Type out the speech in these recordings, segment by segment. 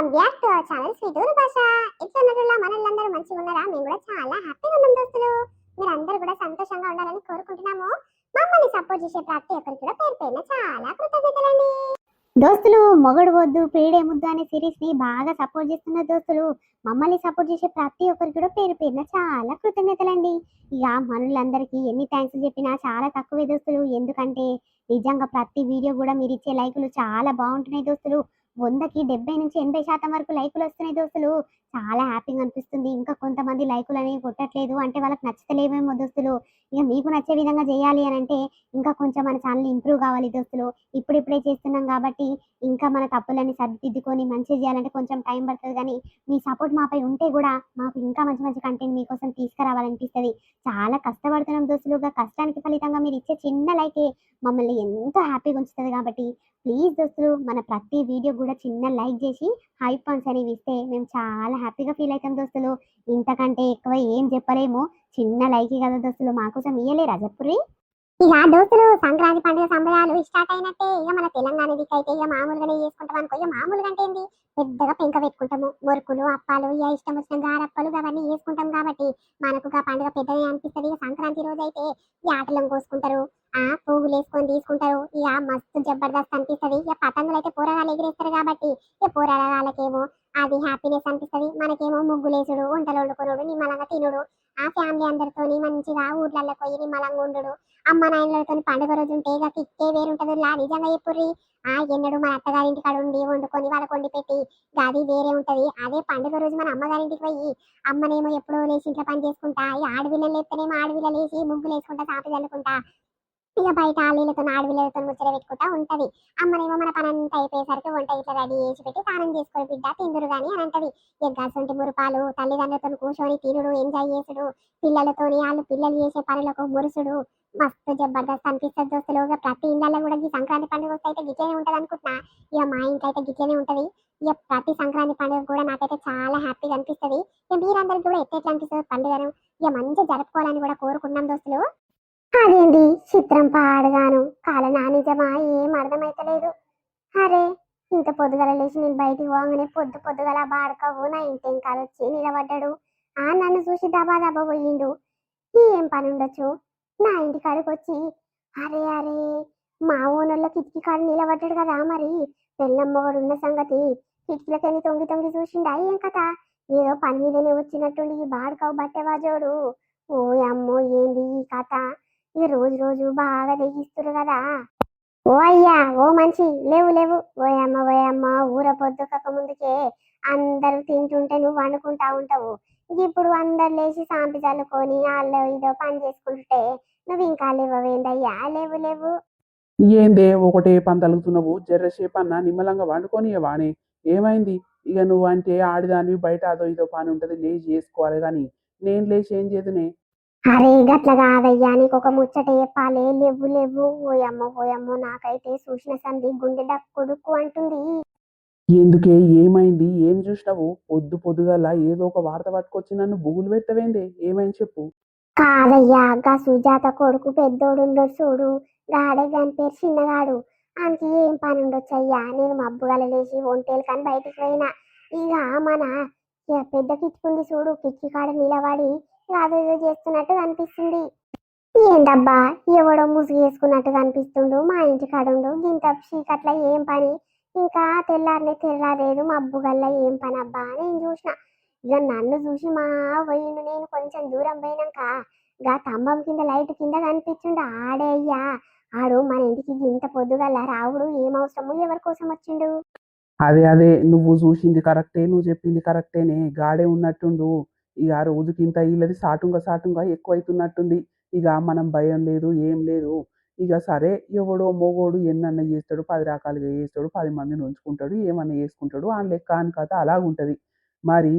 Welcome back to our channel స్వీటూరు భాష. ఎట్లున్నారులా మనల్లందరూ మంచిగా ఉన్నారా? మేము కూడా చాలా హ్యాపీగా ఉన్నాం దోస్తులు. మీరందరూ కూడా సంతోషంగా ఉండాలని కోరుకుంటున్నాము. మమ్మల్ని సపోర్ట్ చేసే ప్రతి ఒక్కరికి కూడా పేరు పేరున చాలా కృతజ్ఞతలండి. దోస్తులు, మొగడు వద్దు పేడే ముద్దు అనే సిరీస్ ని బాగా సపోర్ట్ చేస్తున్న దోస్తులు. మమ్మల్ని సపోర్ట్ చేసే ప్రతి ఒక్కరికి కూడా పేరు పేరున చాలా కృతజ్ఞతలండి. ఇక మనులందరికీ ఎన్ని థ్యాంక్స్ చెప్పినా చాలా తక్కువే దోస్తులు. ఎందుకంటే నిజంగా ప్రతి వీడియో కూడా మీరు ఇచ్చే లైకులు చాలా బాగుంటున్నాయి దోస్తులు. 100కి 70 నుంచి 80% వరకు లైకులు వస్తున్నాయి దోస్తులు. చాలా హ్యాపీగా అనిపిస్తుంది. ఇంకా కొంతమంది లైకులు అనేవి కొట్టట్లేదు అంటే వాళ్ళకి నచ్చతలేవేమో దోస్తులు. ఇక మీకు నచ్చే విధంగా చేయాలి అని అంటే ఇంకా కొంచెం మన ఛానల్ ఇంప్రూవ్ కావాలి దోస్తులు. ఇప్పుడిప్పుడే చేస్తున్నాం కాబట్టి ఇంకా మన తప్పులన్నీ సరిదిద్దుకొని మంచిగా చేయాలంటే కొంచెం టైం పడుతుంది. కానీ మీ సపోర్ట్ మాపై ఉంటే కూడా మాకు ఇంకా మంచి మంచి కంటెంట్ మీకోసం తీసుకురావాలనిపిస్తుంది. చాలా కష్టపడుతున్నాం దోస్తులు. కష్టానికి ఫలితంగా మీరు ఇచ్చే చిన్న లైకే మమ్మల్ని ఎంతో హ్యాపీగా ఉంచుతుంది. కాబట్టి ప్లీజ్ దోస్తులు, మన ప్రతి వీడియో కూడా చిన్న లైక్ చేసి హైప్ పాయింట్స్ అనేవి ఇస్తే మేము చాలా హ్యాపీగా ఫీల్ అవుతాం దోస్తులు. ఇంతకంటే ఎక్కువ ఏం చెప్పలేము. చిన్న లైక్ కదా దోస్తులు, మాకోసం ఇయ్యలేరా చెప్పుర్రి? ఇక దోస్తులు, సంక్రాంతి పండుగ సంబరాలు స్టార్ట్ అయినట్టే. ఇక మన తెలంగాణ దిక్కైతే ఇక మామూలుగానే చేసుకుంటాం అనుకో. ఇక మామూలుగా అంటే ఏంది, పెద్దగా పెంక పెట్టుకుంటాము. మురుకులు, అప్పాలు, ఇక ఇష్టం వచ్చిన గారప్పలు అవన్నీ చేసుకుంటాం కాబట్టి మనకు పండుగ పెద్దగా అనిపిస్తుంది. ఇక సంక్రాంతి రోజు అయితే ఈ ఆటలను కోసుకుంటారు, పువ్వులు వేసుకొని తీసుకుంటారు. ఇక మస్తు జబర్దస్త్ అనిపిస్తుంది. ఇక పతంగులు అయితే పోరగాలు ఎగిరేస్తారు కాబట్టి ఇక పోరగాళ్ళకేమో అది హ్యాపీనెస్ అనిపిస్తుంది. మనకేమో ముగ్గులేసుడు, వంటలు వండుకునుడు, నిమ్మలంగా తినుడు, ఆ ఫ్యామిలీ అందరితోని మంచిగా ఊర్లలో పోయి నిమ్మలంగా ఉండు, అమ్మ నాయనలతో పండుగ రోజు ఉంటే ఇక కిక్కే వేరుంటది. నిజంగా చెప్పుర్రి. ఎన్నడు మన అత్తగారింటి కాడ ఉండి వండుకొని వాళ్ళకి వండి పెట్టి గది వేరే ఉంటది. అదే పండుగ రోజు మన అమ్మగారింటికి పోయి అమ్మనేమో ఎప్పుడో లేచి ఇంట్లో పని చేసుకుంటా, ఈ ఆడపిల్లలు లేస్తేనేమో ఆడపిల్లలు లేచి ముగ్గులు వేసుకుంటా, సాపి చల్లుకుంటా, ఇక బయట ఆలీలతో ఆడపిల్లలతో ముచ్చట పెట్టుకుంటా ఉంటది. అమ్మనేమో మన పని అంతా అయిపోయేసరికి వంట ఇట్లా రెడీ చేసి పెట్టి స్నానం చేసుకొని బిడ్డ తిందురు గాని అని అంటది. ఇక గసంటి మురుపాలు తల్లిదండ్రులతో కూర్చొని తినుడు, ఎంజాయ్ చేసుడు, పిల్లలతోని వాళ్ళు పిల్లలు చేసే పనులకు మురుసుడు మస్తు జబర్దస్త్ అనిపిస్తుంది దోస్తులు. ప్రతి ఇళ్ళల్లో కూడా ఈ సంక్రాంతి పండుగ వస్తే అయితే గిట్లనే ఉంటది అనుకుంటున్నా. ఇక మా ఇంట్లో అయితే గిట్లనే ఉంటది. ఇక ప్రతి సంక్రాంతి పండుగ కూడా నాకైతే చాలా హ్యాపీగా అనిపిస్తుంది. ఇక మీరందరికి కూడా ఎట్లా అనిపిస్తుంది పండుగను? ఇక మంచిగా జరుపుకోవాలని కూడా కోరుకున్నాం దోస్తులు. అదేంటి చిత్రం పాడగాను కాలనా నిజమా ఏం అర్థమైతలేదు. అరే, ఇంత పొద్దుగల లేచి నేను బయటికి పోగానే పొద్దుగల బాడకవు నా ఇంటి ఇంకా వచ్చి నిలబడ్డాడు. నన్ను చూసి దబా దబా పోయిండు. ఏం పని ఉండొచ్చు నా ఇంటి కాడికి వచ్చి? అరే అరే, మా ఓనర్లో కిటికీ కాడ నిలబడ్డాడు కదా, మరి పెళ్ళమ్మగడు ఉన్న సంగతి కిటికీలకని తొంగి తొంగి చూసిండా ఏం కథ? ఏదో పని మీదనే వచ్చినట్టుండి ఈ బాడకావు బట్టెవాజోడు. ఓ అమ్మో, ఏంది ఈ కథ? ఇక రోజు రోజు బాగా తెగిస్తురు కదా. ఓ అయ్యా, ఓ మంచి లేవు లేవు. ఓయమ్మ ఊర పొద్దుకక ముందుకే అందరూ తింటుంటే నువ్వు వండుకుంటా ఉంటావు. ఇప్పుడు అందరు లేచి సాంపి చల్లుకొని వాళ్ళు ఇదో పని చేసుకుంటుంటే నువ్వు ఇంకా లేవవేందయ్యా? లేవు లేవు. ఏందే ఒకటే పని తలుగుతున్నావు? జర్రసేపు అన్న నిమ్మలంగా వండుకొని వాణి ఏమైంది? ఇక నువ్వు అంటే ఆడిదానివి, బయట అదో ఇదో పని ఉంటుంది, లేచి చేసుకోవాలి. కానీ నేను లేచి ఏం చేదునే? అరే గట్ల కాదయ్యా, నీకు ఒక ముచ్చట చెప్పాలి. లేవు లేవు. ఓయమ్మో నాకైతే చూసిన సంధి గుండె డక్కుడుక్కు అంటుంది. ఎందుకే, ఏమైంది? ఏం చూసినావు? పొద్దుగల ఏదో ఒక వార్త పట్టుకొచ్చి నన్ను బుగులు పెడతావేందే? ఏమైంది చెప్పు. కాదయ్యా, గా సుజాత కొడుకు పెద్దోడు ఉండడు చూడు, గాడే దాని పేరు చిన్నగాడు. ఆయనకి ఏం పని ఉండొచ్చు అయ్యా? నేను మబ్బుగల లేచి ఒంటేలు కానీ బయటికి పోయినా. ఇక మన పెద్ద కిచ్చుకుంది చూడు, కిచ్చి కాడ నిలబడి అదేదో చేస్తున్నట్టు కనిపిస్తుంది. ఏంటబ్బా, ఎవడో ముసుగు వేసుకున్నట్టు కనిపిస్తుండు మా ఇంటి కాడుండు. గింత చీకట్ల ఏం పని? ఇంకా తెల్లారలేదు మబ్బుగల్లా ఏం పని అబ్బా? నేను చూసిన. ఇక నన్ను చూసి మా పోయిండు. నేను కొంచెం దూరం పోయినాక గా స్తంభం కింద లైట్ కింద కనిపించిండు. ఆడే అయ్యా, ఆడు మన ఇంటికి ఇంత పొద్దుగల రావుడు ఏం అవసరము? ఎవరి కోసం వచ్చిండు? అదే నువ్వు చూసింది కరెక్టే, నువ్వు చెప్పింది కరెక్టేనే. గాడే ఉన్నట్టుండు. ఇక ఆ రోజుకి ఇంత ఇల్లది సాటుంగా ఎక్కువైతున్నట్టుంది. ఇక మనం భయం లేదు, ఏం లేదు. ఇక సరే, ఎవడో మొగోడు ఎన్నన్నా చేస్తాడు, 10 రకాలుగా చేస్తాడు, 10 మందిని ఉంచుకుంటాడు, ఏమన్నా చేసుకుంటాడు, ఆ లెక్క అని కథ అలాగుంటది. మరి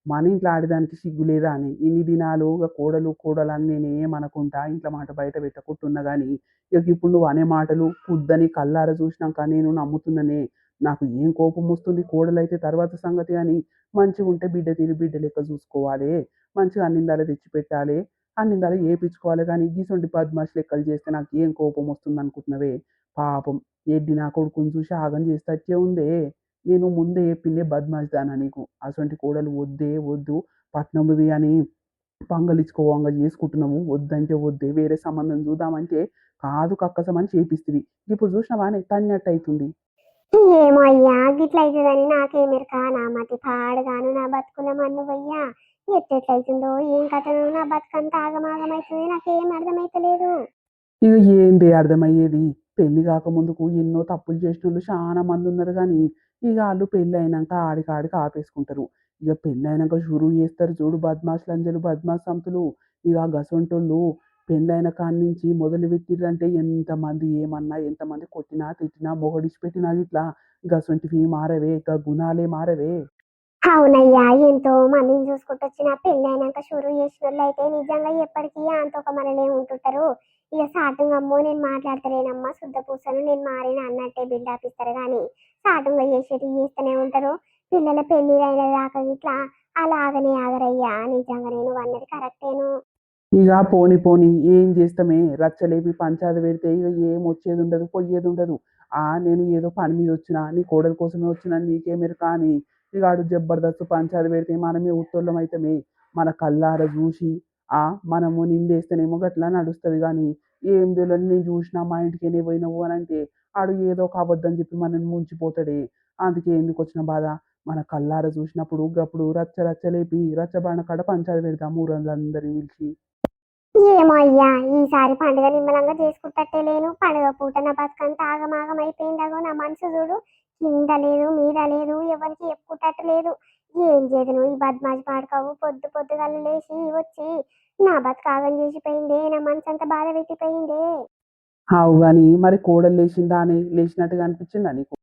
మన ఇంట్లో ఆడదానికి సిగ్గు లేదా అని ఇన్ని దినాలు ఇక కోడలు అని ఏమనుకుంటా ఇంట్లో మాట బయట పెట్టకుంటున్నా కానీ ఇక ఇప్పుడు నువ్వు అనే మాటలు కుద్దని కళ్ళార చూసినాక నేను నమ్ముతున్నానే. నాకు ఏం కోపం వస్తుంది? కోడలైతే తర్వాత సంగతి అని. మంచిగా ఉంటే బిడ్డ తిని బిడ్డ లెక్క చూసుకోవాలి, మంచిగా అన్నిందాల తెచ్చి పెట్టాలి, అన్నిందాల ఏపించుకోవాలి. కానీ గీసొంటి బద్మాష్ లెక్కలు చేస్తే నాకు ఏం కోపం వస్తుంది అనుకుంటున్నావే? పాపం ఎడ్డి నా కొడుకుని చూసి ఆగం చేస్తే వచ్చే ఉందే. నేను ముందే చెప్పిందే బద్మాష్ నీకు అసొంటి కోడలు వద్దే వద్దు పట్నంది అని పంగలిచ్చుకోవంగా చేసుకుంటున్నాము వద్దంటే వద్దే వేరే సంబంధం చూద్దామంటే కాదు కక్కసమని చేపిస్తుంది ఇప్పుడు చూసినావానే తన్నట్టు అవుతుంది. ఏమో అయ్యా గిట్ల అవుతుందని నాకేమెరక నా మతి పాడుగాను నా బతుకుల మన్ను పోయ్యా ఎట్టెట్లయితుందో ఏం కథను నా బతుకంతా ఆగమాగమైతుంది నాకేం అర్థమైతలేదు. ఇక ఏంది అర్థమయ్యేది పెళ్లి కాకముందుకు ఎన్నో తప్పులు చేసిన వాళ్ళు చాలా మంది ఉన్నారు కానీ ఇక వాళ్ళు పెళ్ళి అయినాక ఆడికాడికి ఆపేసుకుంటారు. ఇక పెళ్ళి అయినాక షురూ చేస్తారు చూడు బద్మాష్ లంజలు బద్మాష్ సంతులు. ఇక గసొంటోళ్ళు పెళ్ళైన కాడి నుంచి మొదలు పెట్టిర్రంటే ఎంతమంది ఏమన్నా ఎంతమంది కొట్టినా తిట్టినా మొగడిసి పెట్టినా ఇట్లా గసొంటివి మారవే ఇక గుణాలే మారవే. అవునయ్యా ఎంతో మందిని చూసుకుంటూ వచ్చిన పెళ్ళి అయినాక షురు చేసిన వాళ్ళు అయితే నిజంగా ఎప్పటికీ అంత ఒక మనలే ఉంటుంటారు. ఇక సాటుంగా అమ్మో నేను మాట్లాడతలేనమ్మా శుద్ధ పూసను నేను మారిన అన్నట్టే బిల్డప్ ఇస్తారు కానీ సాటుంగా చేసేటి చేస్తూనే ఉంటారు. పిల్లల పెళ్లి అయిన దాకా ఇట్లా అలాగనే ఆగరయ్యా నిజంగా నేను అన్నది కరెక్టేను. ఇక పోని పోని ఏం చేస్తామే రచ్చలేపి పంచాది పెడితే ఇక ఏం వచ్చేది ఉండదు పోయేది ఉండదు. నేను ఏదో పని మీద వచ్చినా నీ కోడల కోసమే వచ్చినా నీకేమేరు కానీ ఇక ఆడు జబర్దస్త్ పంచాది పెడితే మనమే ఉత్తోళ్ళం అయితమే మన కళ్ళార చూసి ఆ మనము నిందేస్తేనేమో గట్లా నడుస్తుంది కానీ ఏం తెలియదు నేను చూసినా మా ఇంటికి పోయినావు అని అంటే ఆడు ఏదో ఒక అబద్ధం చెప్పి మనల్ని ముంచిపోతాడే. అందుకే ఎందుకు వచ్చిన బాధ మన కళ్ళార చూసినప్పుడు గప్పుడు రచ్చ రచ్చలేపి రచ్చబండ కాడ పంచాది పెడతాం ఊరందరినీ పిలిచి. ఏమో అయ్యా ఈసారి పండుగ నిమ్మలంగా చేసుకుంటట్టే లేను పండుగ పూట నా బతుకంతా ఆగమాగం అయిపోయిందగో నా మనసు చూడు కింద లేదు మీద లేదు ఎవరికి చెప్పుకుంటట్టు లేదు. ఏం చేయదును ఈ బద్మాషి పాడుకోవు పొద్దు పొద్దుగల లేచి వచ్చి నా బతుకు ఆగం చేసిపోయిందే నా మనసు అంతా బాధ పెట్టిపోయిందే. అవు గాని మరి కోడలు లేచిందా అని లేచినట్టుగా అనిపించిందా నీకు?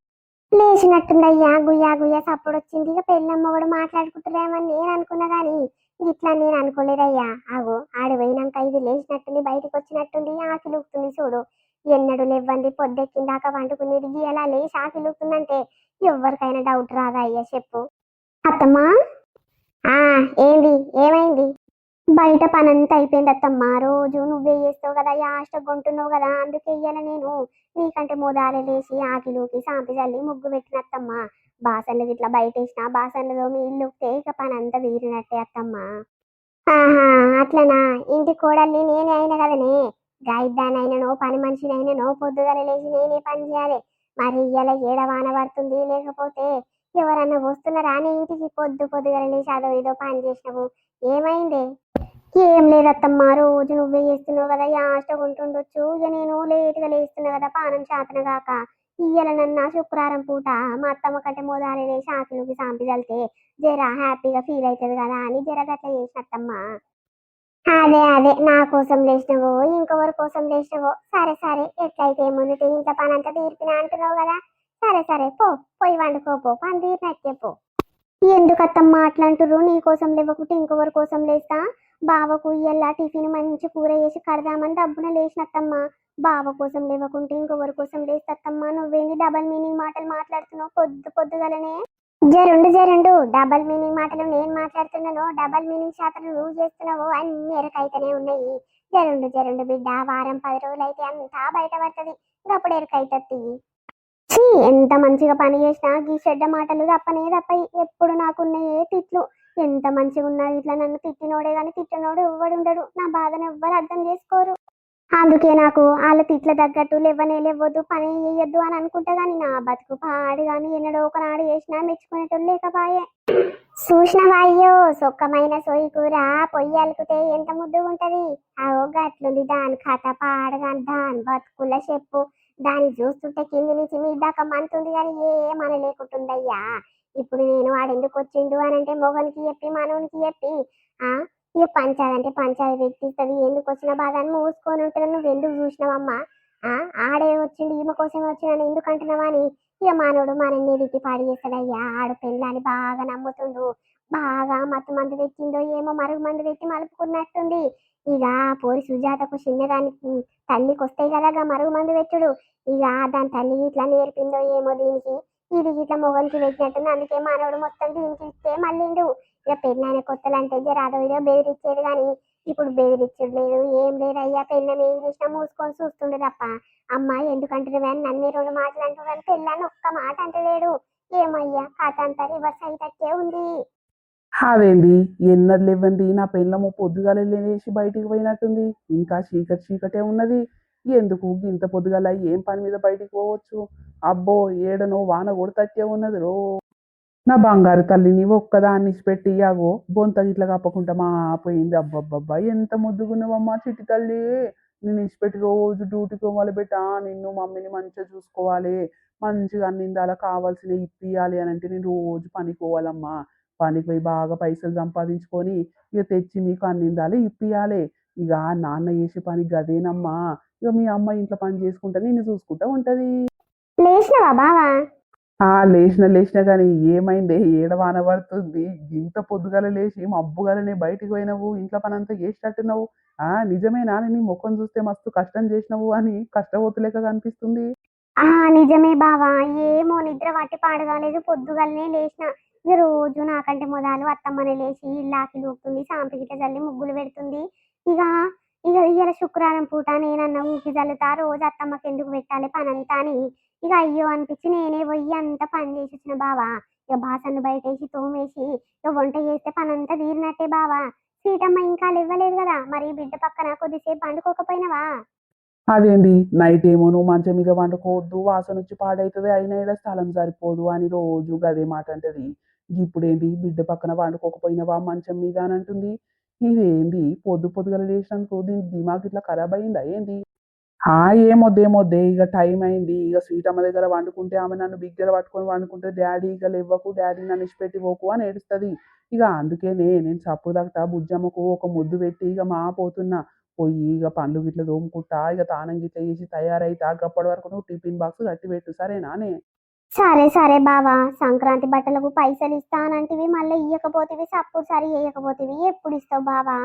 లేచినట్టుందయ్యా గుయ్యా గుయ్యా సప్పుడు వచ్చింది ఇక పెళ్ళమ్మ కూడా మాట్లాడుకుంటున్నామని నేను అనుకున్నా గాని ఇట్లా నేను అనుకోలేదయ్యా. ఆగో ఆడు పోయినాక ఇది లేచినట్టుంది బయటకు వచ్చినట్టుంది ఆకిలుపుతుంది చూడు. ఎన్నడు లేవ్వంది పొద్దెక్కిందాక వండుకునేది ఎలా లేచి ఆకిలుపుతుందంటే ఎవరికైనా డౌట్ రాదా అయ్యా చెప్పు. అత్తమ్మా ఆ ఏంది ఏమైంది? బయట పనంతా అయిపోయింది అత్తమ్మ రోజు నువ్వే చేస్తావు కదా యాష్ట కొంటున్నావు కదా అందుకే ఇయ్యాల నేను నీకంటే మోదాలే లేచి ఆకిలోకి సాంపి చల్లి ముగ్గు పెట్టినత్తమ్మ. బాసన్లు ఇట్లా బయట వేసిన బాసన్లు తోమి ఇల్లు ఇక పని అంతా తీరినట్టే అత్తమ్మ. ఆహా అట్లనా ఇంటి కోడల్ని నేనే అయిన కదనే గాయిద్దానైననో పని మనిషినైననో పొద్దుగల లేచి నేనే పని చేయాలి. మరి ఇయ్యాల ఏడవాన పడుతుంది లేకపోతే ఎవరన్నా వస్తున్నారా నీ ఇంటికి పొద్దు పొద్దుగల లేచి అదో ఏదో పని చేసినావు ఏమైంది? ఏం లేదత్తమ్మా రోజు నువ్వే చేస్తున్నావు కదా యాష్ట ఉంటుండొచ్చు ఇక నేను లేటుగా లేస్తున్నా కదా పానం చేతన గాక ఇయ్యాలనన్నా శుక్రవారం పూట మా అత్తమ్మ కంటే మోదాలి లేచి ఆకులకి సాంపి చల్లితే జర హ్యాపీగా ఫీల్ అవుతుంది కదా అని జర గట్ల చేసినత్తమ్మా. అదే అదే నా కోసం లేచినవో ఇంకొకరి కోసం లేచినవో సరే సరే ఎట్లయితే ఏముంది ఇంత పని అంతా తీర్పినా అంటున్నావు కదా సరే సరే పో పోయి వండుకోపో పని తీరినట్టే పో. ఎందుకత్తమ్మా అట్లా అంటుర్రు నీ కోసం లేవకుంటే ఇంకొకరి కోసం లేస్తా. బావకు ఇయ్యల్లా టిఫిన్ మంచి కూర వేసి కడదామని దబ్బున లేచినత్తమ్మా. బావ కోసం లేవకుంటే ఇంకొకరి కోసం లేస్తత్తమ్మా నువ్వేంది డబల్ మీనింగ్ మాటలు మాట్లాడుతున్నావు పొద్దు పొద్దుగలనే. జరుండు జరుండు డబల్ మీనింగ్ మాటలు నేను మాట్లాడుతున్నాను డబల్ మీనింగ్ శాతం నువ్వు చేస్తున్నావు అన్ని ఎరకైతేనే ఉన్నాయి. జరుండు జరుండు బిడ్డ వారం 10 రోజులు అయితే అంతా బయటపడుతుంది అప్పుడు ఎరకైతది. ఛీ ఎంత మంచిగా పని చేసినా గీ చెడ్డ మాటలు తప్పనే తప్పయి ఎప్పుడు నాకున్నాయే తిట్లు. ఎంత మంచిగా ఉన్నా ఇట్లా నన్ను తిట్టినోడే గాని తిట్టినోడు ఎవ్వడుండడు నా బాధను ఎవ్వరు అర్థం చేసుకోరు. అందుకే నాకు వాళ్ళ తిట్ల తగ్గట్టు లేవనే లేవద్దు పని చేయొద్దు అని అనుకుంటా గాని నా బతుకు పాడు గాని ఎన్నడో ఒకనాడు చేసినా మెచ్చుకునేటోళ్ళు లేకపాయే. చూసినవా అయ్యో సొక్కమైన సోయి కూర పొయ్యి అలుకుతే ఎంత ముద్దుగా ఉంటది. అగో గట్లుంది దాని కథ పాడగాని దాని బతుకుల చెప్పు. దాన్ని చూస్తుంటే కింది నుంచి మీ దాకా మంతుంది కానీ ఏమన లేకుంటుందయ్యా. ఇప్పుడు నేను ఆడెందుకు వచ్చిండు అని అంటే మొగనికి చెప్పి మనవనికి చెప్పి ఆ ఇక పంచాదంటే పంచాది పెట్టిస్తుంది ఎందుకు వచ్చిన బాధ అని మూసుకొని ఉంటుంది నువ్వు ఎందుకు చూసినావమ్మా. ఆడే వచ్చిండు ఈమె కోసమే వచ్చినాను ఎందుకు అంటున్నావా అని ఇక మానవుడు మనల్ని దిక్కి పాడి చేస్తాడయ్యా. ఆడు పెళ్ళాన్ని బాగా నమ్ముతుండు బాగా మత్తు మందు పెట్టిందో ఏమో మరుగు మందు పెట్టి మలుపుకున్నట్టుంది. ఇక పోరి సుజాతకు చిన్నదానికి తల్లికి వస్తాయి కదా మరుగు మందు పెట్టుడు. ఇక దాని తల్లి ఇట్లా నేర్పిందో ఏమో దీనికి ఇది ఇట్లా మొగనికి పెట్టినట్టుంది అందుకే మానవుడు మొత్తం దీనికి ఇస్తే మళ్ళీండు. ఇక పెళ్ళైన కొత్తలు అంటే జరాదో ఇదో బెదిరించేది కానీ ఇప్పుడు బెదిరించుడు లేదు ఏం లేదు అయ్యా. పెళ్ళం ఏం చేసినా మూసుకొని చూస్తుండే తప్ప అమ్మాయి ఎందుకంటున్నావు అని నన్ను 2 మాటలు అంటున్నాను పెళ్ళని ఒక్క మాట అంటలేడు. ఏమయ్యా కథ అంతా రివర్స్ అయ్యేటట్టే ఉంది. అదేంది ఎన్నడు లేవంది నా పెళ్ళము పొద్దుగాల లేచి బయటికి పోయినట్టుంది. ఇంకా చీకటి చీకటే ఉన్నది. ఎందుకు ఇంత పొద్దుగాల ఏం పని మీద బయటికి పోవచ్చు? అబ్బో ఏడనో వాన కొడతట్టే ఉన్నది రో. నా బంగారు తల్లి నీవు ఒక్కదాన్ని ఇచ్చిపెట్టి యాగో బొంత ఇట్లా కప్పకుండా మా పోయింది. అబ్బబ్బబ్బా ఎంత ముద్దుగున్నావమ్మా చిట్టి తల్లి. నేను ఇచ్చిపెట్టి రోజు డ్యూటీకి మొదలుపెట్టా. నిన్ను మమ్మీని మంచిగా చూసుకోవాలి, మంచిగా అన్నిందాల కావాల్సిన ఇప్పియాలి అని అంటే నేను రోజు పనికి పోవాలమ్మా. పనికి పోయి బాగా పైసలు సంపాదించుకొని ఇక తెచ్చి మీకు అన్నిందాలు ఇప్పియాలి. ఇక నాన్న చేసే పని గదేనమ్మా. ఇక మీ అమ్మ ఇంట్లో పని చేసుకుంటా నిన్ను చూసుకుంటా ఉంటది. లేచినవా బావా? లేచిన కానీ ఏమైంది ఏడవాన పడుతుంది. ఇంత పొద్దుగాల లేచి మబ్బుగాలనే బయటికి పోయినవు, ఇంట్లో పని అంతా చేసినట్టున్నావు. నిజమేనా నీ ముఖం చూస్తే మస్తు కష్టం చేసినవు అని కష్టపోతులేక కనిపిస్తుంది. ఆ నిజమే బావా, ఏమో నిద్ర పట్టి పాడగాలేదు, పొద్దుగాలనే లేచిన. ఇక రోజు నాకంటే మొదలు అత్తమ్మనే లేచి ఇల్లాకి ఊపుతుంది, సాంపి గిట్ల చల్లి ముగ్గులు పెడుతుంది. ఇక ఇక ఇయ్యాల శుక్రవారం పూట నేనన్న ఊకి చల్లుతా, రోజు అత్తమ్మకి ఎందుకు పెట్టాలి పనంతా అని ఇక అయ్యో అనిపించి నేనే పోయి అంత పని చేసి వచ్చిన బావా. ఇక బాసన్లు బయటేసి తోమేసి ఇక వంట చేస్తే పనంతా తీరినట్టే బావా. సీటమ్మ ఇంకా ఇవ్వలేదు కదా, మరి బిడ్డ పక్కన కొద్దిసేపు పండుకోకపోయినవా? అదేంది నైట్ ఏమో నువ్వు మంచం మీద వండుకోవద్దు, వాసన వచ్చి పాడైతుంది, అయినా ఈడ స్థలం సరిపోదు అని రోజు గదే మాట అంటది. ఇప్పుడేంది బిడ్డ పక్కన వండుకోకపోయినవా మంచం మీద అని అంటుంది. ఇదేంది పొద్దు పొద్దుగల లేచినందుకు దీని దిమాగ్ ఇట్లా ఖరాబ్ అయిందా ఏంది? ఏమొద్దే ఇక టైం అయింది. ఇక సీతమ్మ దగ్గర వండుకుంటే ఆమె నన్ను బిగ్గర పట్టుకొని వండుకుంటే డాడీ ఇక లేవ్వకు, డాడీ నన్ను ఇచ్చిపెట్టి పోకు అని ఏడుస్తుంది. ఇక అందుకేనే నేను చప్పుడు తగ్గ బుజ్జమ్మకు ఒక ముద్దు పెట్టి ఇక మా పోతున్నా. పోయి ఇక పండ్లు గిట్ల తోముకుంటా ఇక తానం గిట్ల చేసి తయారైతా. అప్పటి వరకు నువ్వు టిఫిన్ బాక్స్ కట్టి పెట్టు సరేనానే? సరే సరే బావా, సంక్రాంతి బట్టలకు పైసలు ఇస్తానంటివి, మళ్ళీ ఇయ్యకపోతివి, సప్పుడు సరి వేయకపోతివి, ఎప్పుడు ఇస్తావు బావా?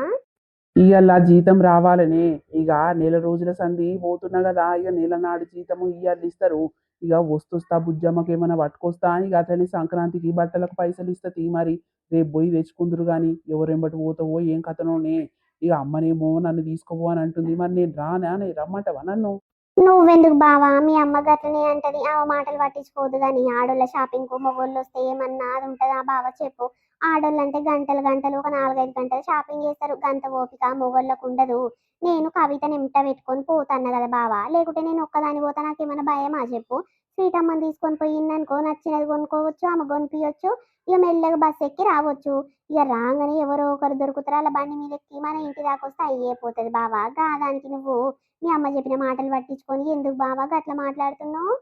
ఇయ్యాల జీతం రావాలని ఇక నెల రోజుల సంధి పోతున్నా కదా. ఇక నెల నాడు జీతము ఇయ్యాలి ఇస్తారు. ఇక వస్తొస్తా బుజ్జమ్మకి ఏమైనా పట్టుకొస్తా. ఇక అట్లనే సంక్రాంతికి బట్టలకు పైసలు ఇస్తా తీ మరి. రేపు పోయి తెచ్చుకుందరు కానీ ఎవరెంబటి పోతావో ఏం కథనోనే. ఇక అమ్మనేమో నన్ను తీసుకోపో అని అంటుంది. మరి నేను రానా రమ్మంటావా నన్ను? నువ్వెందుకు బావా, మీ అమ్మ గట్లనే అంటది, ఆ మాటలు పట్టించుకోదు గాని. ఆడోళ్ళ షాపింగ్ కు మొగోళ్ళు వస్తే ఏమన్నా అది ఉంటదా బావా చెప్పు? ఆడోళ్ళు అంటే గంటలు గంటలు ఒక 4-5 గంటలు షాపింగ్ చేస్తారు, గంట ఓపిక మొగోళ్ళకు ఉండదు. నేను కవితని ఎంట పెట్టుకొని పోతాను కదా బావా, లేకుంటే నేను ఒక్కదాని పోతా నాకేమైనా భయమా చెప్పు? స్వీట్ అమ్మని తీసుకొని పోయిందనుకో, నచ్చినది కొనుక్కోవచ్చు, ఆమె కొనిపించవచ్చు, ఇక మెల్లగా బస్ ఎక్కి రావచ్చు. ఇక రాగానే ఎవరో ఒకరు దొరుకుతారు, అలా బండి మీద ఎక్కి మన ఇంటి దాకా వస్తే అయ్యేపోతుంది బావా. దానికి నువ్వు మీ అమ్మ చెప్పిన మాటలు పట్టించుకొని ఎందుకు బావా గట్లా మాట్లాడుతున్నావు?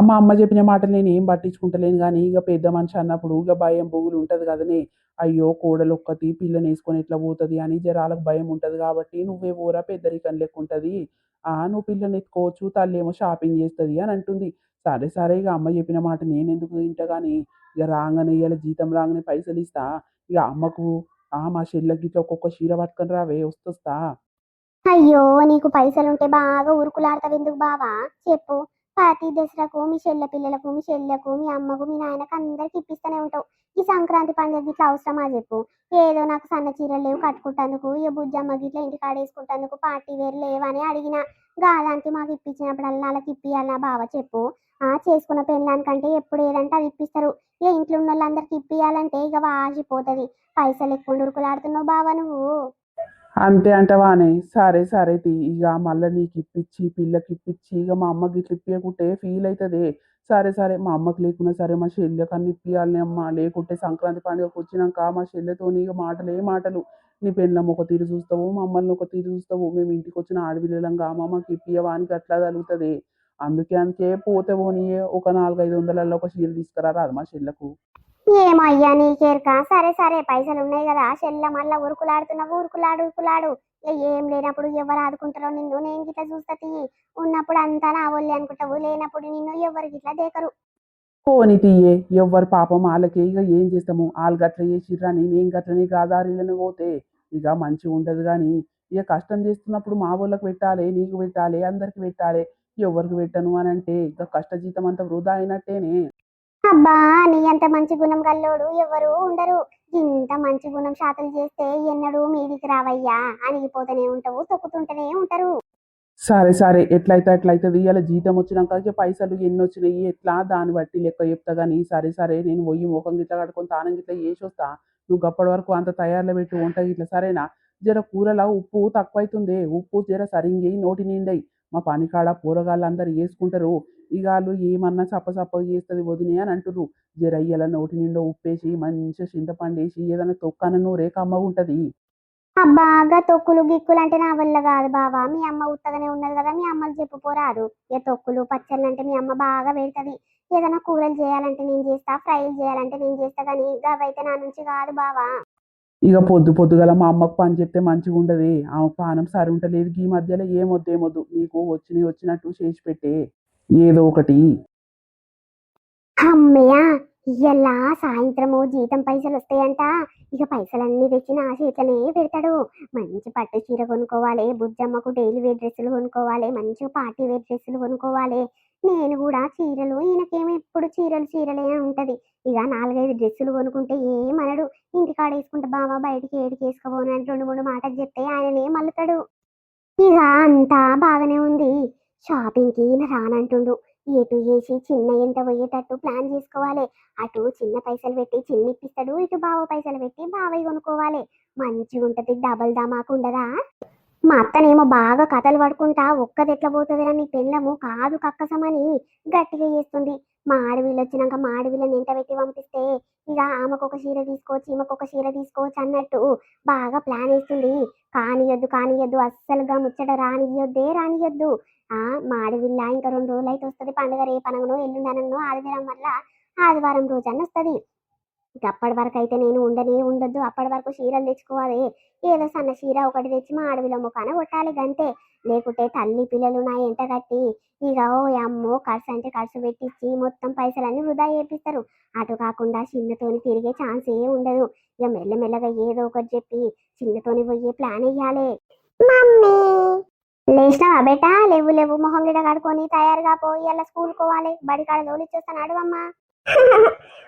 మా అమ్మ చెప్పిన మాటలు నేను ఏం పట్టించుకుంటలేను కానీ ఇక పెద్ద మనిషి అన్నప్పుడు ఇక భయం బుగులు ఉంటుంది కదనే. అయ్యో కోడలు ఒక్కతి పిల్లని వేసుకొని ఎట్లా పోతుంది అని జరాలకు భయం ఉంటుంది కాబట్టి నువ్వే ఊరా పెద్దరికం లెక్క ఉంటుంది. నువ్వు పిల్లని ఎత్తుకోవచ్చు, తల్లి ఏమో షాపింగ్ చేస్తుంది అని అంటుంది. సరే సరే ఇక అమ్మ చెప్పిన మాట నేను ఎందుకు తింటా కానీ ఇక రాగానే ఇవాళ జీతం రాగానే పైసలు ఇస్తా. ఇక అమ్మకు మా చెల్లెకి ఇట్లా ఒక్కొక్క చీర పట్టుకొని రావే వస్తొస్తా. అయ్యో నీకు పైసలుంటే బాగా ఉరుకులాడతావు ఎందుకు బావా చెప్పు? ప్రతి దసరాకు మీ చెల్లె పిల్లలకు, మీ చెల్లెకు, మీ అమ్మకు, మీ నాయనకు అందరికి ఇప్పిస్తూనే ఉంటావు. ఈ సంక్రాంతి పండుగ ఇట్లా అవసరమా చెప్పు? ఏదో నాకు సన్న చీరలు లేవు కట్టుకుంటందుకు, ఇక బుజ్జమ్మ గిట్ల ఇంటి కాడేసుకుంటందుకు పార్టీ వేరు లేవని అడిగిన. గాదానికి మాకు ఇప్పించినప్పుడల్లా వాళ్ళకి ఇప్పియాలనా బావ చెప్పు? చేసుకున్న పెళ్ళానికంటే ఎప్పుడు ఏదంటే అది ఇప్పిస్తారు. ఇక ఇంట్లో ఉన్న వాళ్ళందరికి ఇప్పియాలంటే ఇక వాసిపోతుంది. పైసలు ఎక్కువ ఉరుకులాడుతున్నావు బావ నువ్వు. అంతే అంటవానే. సరే సరే ఇక మళ్ళీ నీకు ఇప్పించి పిల్లకి ఇప్పించి ఇక మా అమ్మకి ఇట్లా ఇప్పియకుంటే ఫీల్ అవుతుంది. సరే సరే మా అమ్మకి లేకున్నా సరే మా చెల్లెకి అన్ని ఇప్పియాలని అమ్మ. లేకుంటే సంక్రాంతి పండుగకు వచ్చినాక మా చెల్లెతో ఇక మాటలే మాటలు. నీ పెళ్ళం ఒక తీరు చూస్తావు, మమ్మల్ని ఒక తీరు చూస్తావు, మేము ఇంటికి వచ్చిన ఆడపిల్లలంగా మా అమ్మకి ఇప్పియవా అని అట్లా తగులుతుంది. అందుకే పోతే పోనీ ఒక 400-500 ఒక చీర తీసుకురా రాదు మా చెల్లకు. ఏమయ్యా నీకేరక, సరే సరే పైసలు ఉన్నాయి కదా చెల్ల, మళ్ళా ఉరుకులాడుతున్నావు, ఉరుకులాడు ఉరుకులాడు. ఇక ఏం లేనప్పుడు ఎవరు ఆదుకుంటారో నిన్ను నేను గిట్లా చూస్తా తీయి. ఉన్నప్పుడు అంతా నా ఒళ్ళి అనుకుంటావు, లేనప్పుడు నిన్ను ఎవరు గిట్లా దేకరు. పోనీ తీయే ఎవ్వరు పాపం వాళ్ళకి ఇక ఏం చేస్తాము. వాళ్ళు గట్ల చేసిర్రని నేను గట్లనే గాదారిలను పోతే ఇక మంచిగా ఉండదు కానీ ఇక కష్టం చేస్తున్నప్పుడు మా వాళ్ళకి పెట్టాలి, నీకు పెట్టాలి, అందరికి పెట్టాలి. ఎవరికి పెట్టను అని అంటే ఇక కష్టజీతం అంతా వృధా అయినట్టేనే. అబ్బా, నీ అంత మంచి గుణం గల్లోడు ఎవరు ఉండరు. ఇంత మంచి గుణం శాతలు చేస్తే ఎన్నడూ మీదికి రావయ్యా, అణిగిపోతూనే ఉంటావు, తొక్కుతుంటూనే ఉంటారు. సరే సరే ఎట్లయితే అట్లయితుంది ఇవాళ జీతం వచ్చినాక పైసలు ఎన్ని వచ్చినాయి ఎట్లా దాన్ని బట్టి లెక్క చెప్తా కానీ సరే సరే నేను పోయి ముఖం గిట్ల కట్టుకొని తానం గిట్ల చేసి వస్తా. నువ్వు అప్పటి వరకు అంత తయారులో పెట్టి వంట గిట్ల సరేనా. జర కూరలో ఉప్పు తక్కువైతుంది, ఉప్పు జర సరింగి నోటి నిండయి. మా పనికాడ కూరగాయలందరూ వేసుకుంటారు. ఇక వాళ్ళు ఏమన్నా సప్ప చేస్తుంది వదినే అని అంటుర్రు. జర ఇయ్యాల నోటి నిండా ఉప్పేసి మంచిగా చింతపండు వేసి ఏదైనా తొక్కన నూరే కమ్మగా ఉంటుంది. బాగా తొక్కులు గిక్కులు అంటే నా వల్ల కాదు బావా. మీ అమ్మ ఉత్తగానే ఉన్నది కదా, మీ అమ్మకి చెప్పుకోరాదు. ఏ తొక్కులు పచ్చళ్ళు అంటే మీ అమ్మ బాగా పెడుతుంది. ఏదైనా కూరలు చేయాలంటే నేను చేస్తా, ఫ్రైలు చేయాలంటే నేను చేస్తా, కానీ అవైతే నా నుంచి కాదు బావా. ఇక పొద్దు పొద్దుగల మా అమ్మకు పని చెప్తే మంచిగా ఉండదు. ఆమె పానం సరి ఉంటలేదు. ఈ మధ్యలో ఏమొద్దు నీకు వచ్చినట్టు చేసి పెట్టే ఏదో ఒకటి. అమ్మయ్య, ఇయ్యల్లా సాయంత్రము జీతం పైసలు వస్తాయంట. ఇక పైసలన్నీ తెచ్చి నా చేతిలోనే పెడతాడు. మంచి పట్టు చీర కొనుక్కోవాలి, బుజ్జమ్మకు డైలీ వేర్ డ్రెస్సులు కొనుక్కోవాలి, మంచి పార్టీ వేర్ డ్రెస్సులు కొనుక్కోవాలి. నేను కూడా చీరలు, ఈయనకేమో ఎప్పుడు చీరలే ఉంటది. ఇక 4-5 డ్రెస్సులు కొనుక్కుంటే ఏమనడు. ఇంటికాడ వేసుకుంటే బావా బయటికి ఏడికి వేసుకోబోను అని 2-3 మాటలు చెప్తే ఆయననే మల్లుతాడు. ఇక అంతా బాగానే ఉంది. షాపింగ్కి రానంటుండు. ఎటు చేసి చిన్న ఎంట పోయేటట్టు ప్లాన్ చేసుకోవాలి. అటు చిన్న పైసలు పెట్టి చిన్న ఇప్పిస్తాడు, ఇటు బావ పైసలు పెట్టి బావయ్య కొనుక్కోవాలి. మంచిగా ఉంటది, డబల్ ధమాకు ఉండదా. మా అత్తనేమో బాగా కథలు పడుకుంటా ఒక్కది ఎట్లా పోతుందిరా నీ పెళ్ళము కాదు కక్కసమని గట్టిగా చేస్తుంది. మా ఆడవిళ్ళు వచ్చినాక మా ఆడవిళ్ళని ఎంట పెట్టి పంపిస్తే ఇక ఆమెకొక చీర తీసుకోవచ్చు, ఈమెకొక చీర తీసుకోవచ్చు అన్నట్టు బాగా ప్లాన్ వేస్తుంది. కానియొద్దు అస్సలుగా ముచ్చట రానియొద్దు. మా ఆడవిల్ల ఇంకా 2 రోజులు అయితే వస్తుంది పండుగ. రేపనగనో ఎల్లుండనగనో ఆదివారం వల్ల ఆదివారం రోజు అని వస్తుంది. అప్పటి వరకు అయితే నేను ఉండొద్దు. అప్పటి వరకు చీరలు తెచ్చుకోవాలి. ఏదో సన్న చీర ఒకటి తెచ్చి మా ఆడవిల ముఖాన కొట్టాలి గంతే. లేకుంటే తల్లి పిల్లలు నా ఎంట కట్టి ఇక ఓ అమ్మో ఖర్చు అంటే ఖర్చు పెట్టించి మొత్తం పైసలన్నీ వృధా చేపిస్తారు. అటు కాకుండా చిన్నతోని తిరిగే ఛాన్స్ ఏ ఉండదు. ఇక మెల్లమెల్లగా ఏదో ఒకటి చెప్పి చిన్నతోని పోయే ప్లాన్ వేయాలి. మమ్మీ లేచినావా బేటా? లేవు మొహం గిడ కడుకొని తయారుగా పోయి అలా స్కూల్ కోవాలి. బడికాడ తోలిచ్చేస్తాను అడుగమ్మా.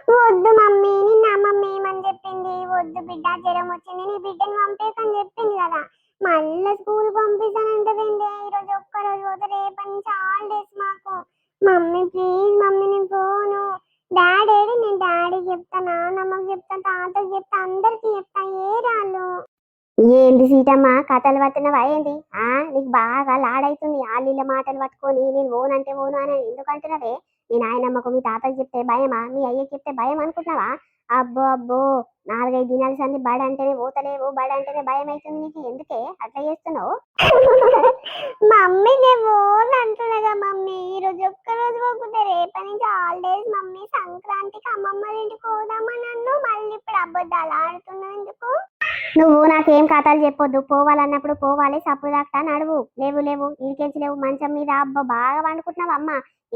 వద్దు మమ్మీ, నిన్న అమ్మమ్మ ఏమని చెప్పింది? వద్దు బిడ్డ, జ్వరం వచ్చింది, నీ బిడ్డను పంపేకని చెప్పింది కదా. మళ్ళీ స్కూల్ పంపిస్తానంటదండి. ఈరోజు ఒక్కరోజు పోతే రేపటి నుంచి హాలిడేస్ మాకు. మమ్మీ ప్లీజ్ మమ్మీ, నేను పోను. డాడీ నేను డాడీకి చెప్తా, నాన్నమ్మకి చెప్తా, తాతకి చెప్తా, అందరికి చెప్తా. ఏ రాళ్ళు ఏంది సీతమ్మ కథలు పట్టినవా ఏంది? నీకు బాగా లాడైతుంది. ఆళ్ళ మాటలు పట్టుకొని నేను ఓనంటే ఓను అని ఎందుకంటున్నావే? మీ నాయనమ్మకు మీ తాతకి చెప్తే భయమా? మీ అయ్యకి చెప్తే భయం అనుకుంటున్నావా? అబ్బో 4-5 దినాల సంది బడి అంటేనే పోతలేవు, బడి అంటేనే భయం అవుతుంది నీకు. ఎందుకే అట్లా చేస్తున్నావు? మమ్మీ నేను అంటున్నాగా మమ్మీ. ఈరోజు ఒక్కరోజు పోకుంటే రేపటి నుంచి హాలిడేస్ మమ్మీ. సంక్రాంతికి అమ్మమ్మ ఇంటికి పోదామని నన్ను మళ్ళీ ఇప్పుడు అబద్ధాలు ఆడుతున్నావు ఎందుకు? నువ్వు నాకేం కథలు చెప్పొద్దు. పోవాలన్నప్పుడు పోవాలి, సప్పుడు దాకా నడువు. లేవు ఇడికెంచి లేవు. మంచం మీద అబ్బా బాగా వండుకుంటున్నావు అమ్మ.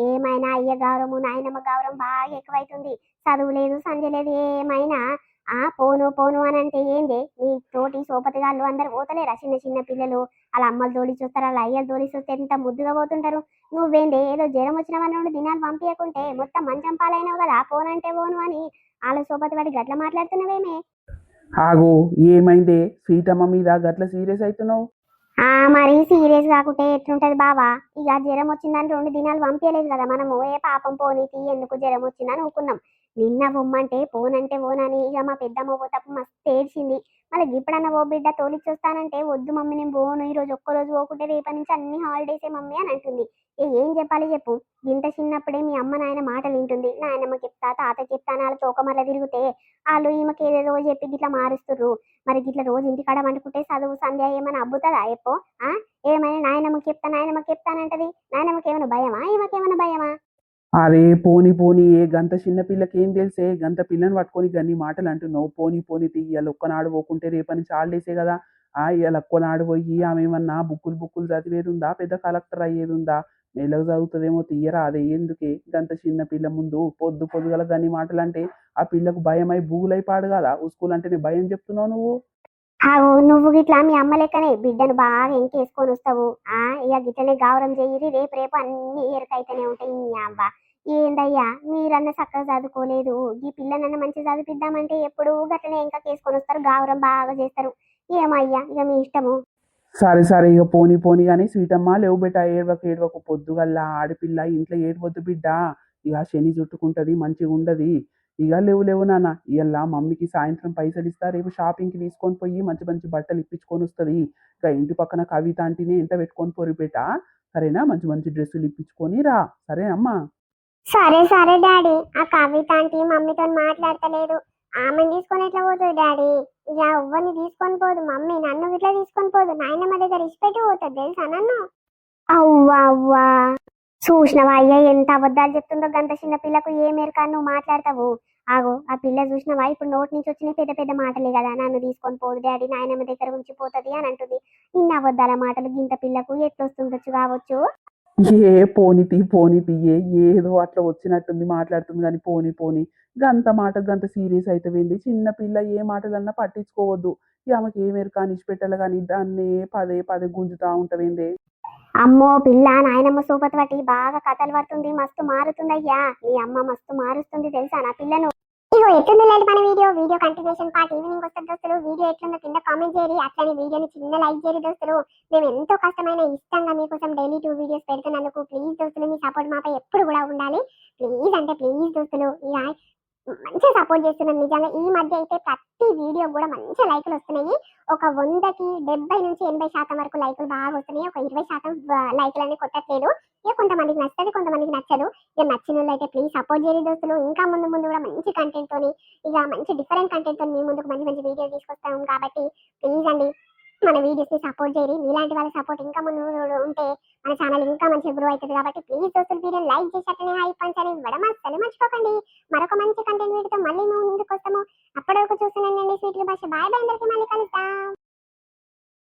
ఏమైనా అయ్య గౌరవము నాయనమ్మ గౌరవం బాగా ఎక్కువైతుంది. చదువు లేదు సంధ్య లేదు ఏమైనా పోను అని అంటే ఏంది? నీ తోటి సోపతిగాళ్ళు అందరు పోతలేరా? చిన్న పిల్లలు వాళ్ళ అమ్మలు తోడి చూస్తారు, వాళ్ళ అయ్యలు తోడి చూస్తే ఎంత ముద్దుగా పోతుంటారు. నువ్వేంది ఏదో జ్వరం వచ్చిన వాళ్ళ 2 దినాలు పంపించకుంటే మొత్తం మంచం పాలైనవు కదా. పోనంటే పోను అని వాళ్ళ సోపతి వాడి గట్ల మాట్లాడుతున్నావేమే? ఆగు, ఏమైందే సీతమ్మ మీద గట్ల సీరియస్ అవుతున్నావు? మరి సీరియస్ కాకుంటే ఎట్లుంటది బావా? ఇక జ్వరం వచ్చిందని 2 దినాలు పంపించలేదు కదా మనము. ఏ పాపం పోనీకి ఎందుకు జ్వరం వచ్చిందని ఊకున్నాం. నిన్న బొమ్మంటే పోనంటే పోనని ఇక మా పెద్దమ్మ పోతప్పుడు మస్తు ఏడ్చింది. మళ్ళీ ఇప్పుడన్నా ఓ బిడ్డ తోలిచ్చొస్తానంటే వద్దు మమ్మీ నేను పోను, ఈరోజు ఒక్కరోజు పోకుంటే రేపటి నుంచి అన్ని హాలిడేసే మమ్మీ అని అంటుంది. ఏం చెప్పాలి చెప్పు? ఇంత చిన్నప్పుడే మీ అమ్మ నాయన మాటలు వింటుంది. నాయనమ్మ చెప్తా తాత చెప్తా వాళ్ళ తోకమల్ల తిరిగితే వాళ్ళు ఈమెకి ఏదేదో చెప్పి గిట్లా మారుస్తుర్రు. మరి గిట్ల రోజు ఇంటికాడ వండుకుంటే చదువు సంధ్య ఏమైనా అబ్బుతుందా ఎప్పో? ఏమైనా నాయనమ్మకి చెప్తానంటది. నాయనమ్మకి ఏమైనా భయమా? ఈమెకేమైనా భయమా? అరే పోని ఏ గంత చిన్న పిల్లకి ఏం తెలిసే? గంత పిల్లని పట్టుకొని గన్ని మాటలు అంటున్నావు. పోని ఇవాళ ఒక్కనాడు పోకుంటే రేపటి నుంచి హాలిడేసే కదా. ఇవాళ ఒక్కనాడు పోయి ఆమె ఏమన్నా బుక్కులు చదివేది ఉందా? పెద్ద కలెక్టర్ అయ్యేది ఉందా? మెల్లగా చదువుతుందేమో తీయరా. అదే ఎందుకే గంత చిన్న పిల్ల ముందు పొద్దుగల గన్ని మాటలు అంటే ఆ పిల్లకు భయమై బూగులై పాడు కదా. స్కూల్ అంటేనే భయం చెప్తున్నావు నువ్వు. నువ్వు గిట్లా మీ అమ్మ లెక్కనే బిడ్డను బాగా ఎంకేసుకొని వస్తావు. ఇక గిట్లనే గౌరవం చెయ్యి. రేపు అన్ని ఎరకైతేనే ఉంటాయి. ఈ అవ్వ ఏందయ్యా మీరన్న చక్కగా చదువుకోలేదు. ఈ పిల్లనన్న మంచి చదివిద్దామంటే ఎప్పుడు గట్లనే ఇంకా కేసుకొని వస్తారు, గౌరవం బాగా చేస్తారు. ఏమయ్యా ఇక మీ ఇష్టము. సరే సరే ఇక పోనీ పోనీ కానీ స్వీటమ్మ లేవు బిడ్డ ఏడవకు ఏడవకు పొద్దుగల్లా ఆడపిల్ల ఇంట్లో ఏడవద్దు బిడ్డ ఇక శని చుట్టుకుంటది మంచిగా ఉండదు ఇక లేవు లేవు నాన్న ఇవాళ మమ్మీకి సాయంత్రం పైసలు ఇస్తా రేపు షాపింగ్కి తీసుకొని పోయి మంచి మంచి బట్టలు ఇప్పించుకొని వస్తుంది ఇక ఇంటి పక్కన కవిత ఆంటీని ఎంట పెట్టుకొని పోరు బిడ్డ సరేనా మంచి మంచి డ్రెస్సులు ఇప్పించుకొని రా సరేనమ్మా సరే సరే డాడీ ఆ కవిత ఆంటీ మమ్మీతో మాట్లాడతలేదు ఆమెను తీసుకొని ఎట్లా పోతుంది డాడీ ఇక ఎవ్వరిని తీసుకొని పోదు మమ్మీ నన్ను ఇట్లా తీసుకొని పోదు నాయనమ్మ దగ్గర ఇచ్చిపెట్టి పోతుంది తెలుసా నన్ను అవ్వా అవ్వా చూసినవా అయ్యా ఎంత అబద్ధాలు చెప్తుందో గంత చిన్న పిల్లకు ఏ మేరకు నువ్వు మాట్లాడతావు ఆగో ఆ పిల్ల చూసినవా ఇప్పుడు నోటి నుంచి వచ్చిన పెద్ద పెద్ద మాటలే కదా నన్ను తీసుకొని పోదు డాడీ నాయనమ్మ దగ్గర ఉంచిపోతుంది అని అంటుంది ఇన్ని అబద్ధాల మాటలు గింత పిల్లకు ఎట్లొస్తుండొచ్చు కావచ్చు ఏ పోనీ పోనీ ఏదో అట్లా వచ్చినట్టుంది మాట్లాడుతుంది కానీ పోనీ పోనీ గంత మాట గంత సీరియస్ అయిపోయింది చిన్న పిల్ల ఏ మాటలన్నా పట్టించుకోవద్దు ఇక ఆమెకి ఏ మేరకు కానిచ్చి పెట్టాలి కానీ దాన్నే పదే పదే గుంజుతా ఉంటావేందే అమ్మో పిల్ల నాయనమ్మ సూపతి బట్టి బాగా కథలు పడుతుంది మస్తు మారుతుందయ్యా మీ అమ్మ మస్తు మారుస్తుంది తెలుసా నా పిల్లను ఇగో ఎట్లుంది లేదు మన వీడియో కంటిన్యూషన్ పార్ట్ ఈవినింగ్ వస్తుంది దోస్తులు వీడియో ఎట్లుందో కింద కామెంట్ చేయరి అట్లనే వీడియోని చిన్న లైక్ చేయరి దోస్తులు మేము ఎంతో కష్టమైన ఇష్టంగా మీకోసం డైలీ 2 వీడియోస్ పెడుతున్నందుకు ప్లీజ్ దోస్తులు మీ సపోర్ట్ మాపై ఎప్పుడు కూడా ఉండాలి ప్లీజ్ అంటే ప్లీజ్ దోస్తులు ఇక మంచిగా సపోర్ట్ చేస్తున్నాను నిజంగా ఈ మధ్య అయితే ప్రతి వీడియో కూడా మంచి లైకులు వస్తున్నాయి ఒక 100కి 70 నుంచి 80% వరకు లైకులు బాగా వస్తున్నాయి ఒక 20% లైకులన్నీ కొట్టట్లేదు ఇక కొంతమందికి నచ్చుతుంది కొంతమందికి నచ్చదు ఇక నచ్చిన వాళ్ళు అయితే ప్లీజ్ సపోర్ట్ చేయని దోస్తులు ఇంకా ముందు ముందు కూడా మంచి కంటెంట్ తోని ఇక మంచి డిఫరెంట్ కంటెంట్ తోని మీ ముందుకు మంచి మంచి వీడియోస్ తీసుకొస్తాం కాబట్టి ప్లీజ్ అండి మన వీడియోస్ ని సపోర్ట్ చేయరి మీలాంటి వాళ్ళ సపోర్ట్ ఇంకా ముందు ఉంటే మన ఛానల్ ఇంకా మంచిగా గ్రో అవుతుంది కాబట్టి ప్లీజ్ దోస్తులు వీడియో లైక్ చేసి అట్లనే హై పంచ్ అని ఇవ్వడం అస్సలు మర్చిపోకండి మరొక మంచి కంటెంట్ వీడియోతో మళ్ళీ మేము ముందుకు వస్తాము అప్పటి వరకు చూస్తున్నానండి స్వీట్ భాష బాయ్ బాయ్ అందరికీ మళ్ళీ కలుద్దాం